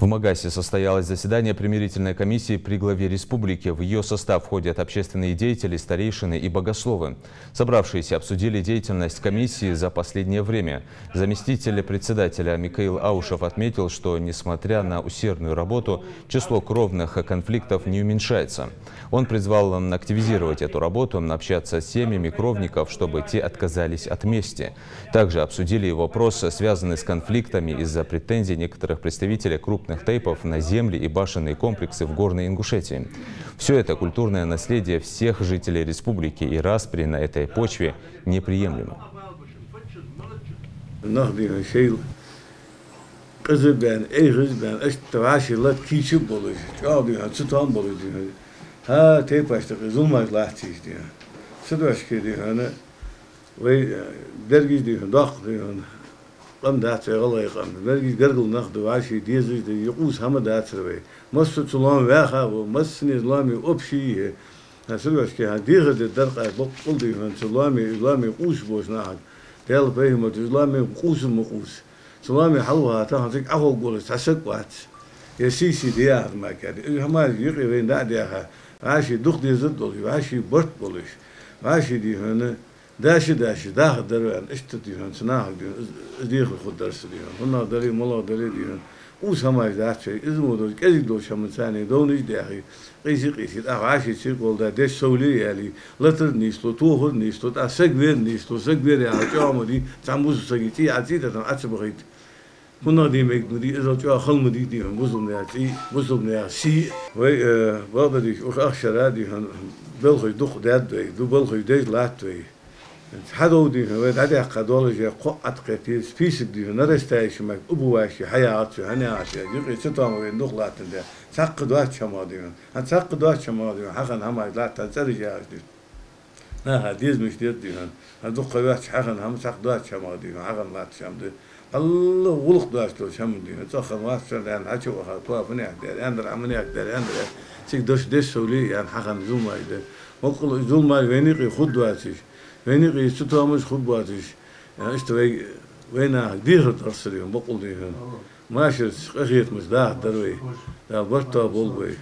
В Магасе состоялось заседание примирительной комиссии при главе республики. В ее состав входят общественные деятели, старейшины и богословы. Собравшиеся обсудили деятельность комиссии за последнее время. Заместитель председателя Микаил Аушев отметил, что, несмотря на усердную работу, число кровных конфликтов не уменьшается. Он призвал активизировать эту работу, общаться с семьями кровников, чтобы те отказались от мести. Также обсудили и вопросы, связанные с конфликтами из-за претензий некоторых представителей крупных тейпов на земли и башенные комплексы в Горной Ингушетии. Все это культурное наследие всех жителей республики, и распри на этой почве неприемлемо. قم دات غلا يقام برجي قرقل ناخذ عاشي ديزج يقوس هم دات سوي مس سلام واخا ومسني اسلامي ابشي هسوي اشكي هديغه الدرقه بقول دي اسلامي قوس بوش ناحد تيل بهم اسلامي قوس مقوس سلامي حلوها تاخذك اهو قول تسق وات يا سيسي دي ما كان هم يقي وين دادها عاشي دخ دي زد عاشي برت بولش عاشي دي هنا داش داخل دروان اشتديهم سناهق ديخل خد درس ديهم هنا دري ملا دري ديهم وسماج داش اسمه دول كذي دول شمن ثاني دونيش داخل قيسي عاشي سيقول ده دش سولي يعني لتر نيستو توهر نيستو تا سجبير نيستو سجبير يعني جامو دي تعموز سجيتي عزيزة تام أتبغيت هنا دي ميك دي إذا جوا خلم دي ديهم بزم نيا سي وي بابا دي أخشر ديهم بلغي دخ داد دو بلغي ديج لات حدو دي هو دادي قدولجي قطعت قتيل سبيسك دي نرستايش مك ابواشي حياتي هنياشي يقي ستام وين دخلات ده تقدوات شمادي ان تقدوات شمادي حقن هم لا تنسرج دي لا هديز مش دي هدو قوات حقن هم تقدوات شمادي حقن لا تشمد الله ولق داشت لو شمدي تاخذ واسر يعني حشو خطوا فني اندر عمني اقدر اندر سيك دوش سولي يعني حقن زوما ده وقل زوما ويني خدواتي ويني قيس تامش خد باتش يعني اشتري وينها دير ترسليهم بقول ديهم ماشي أخيط مش ده دروي ده برتا بول بي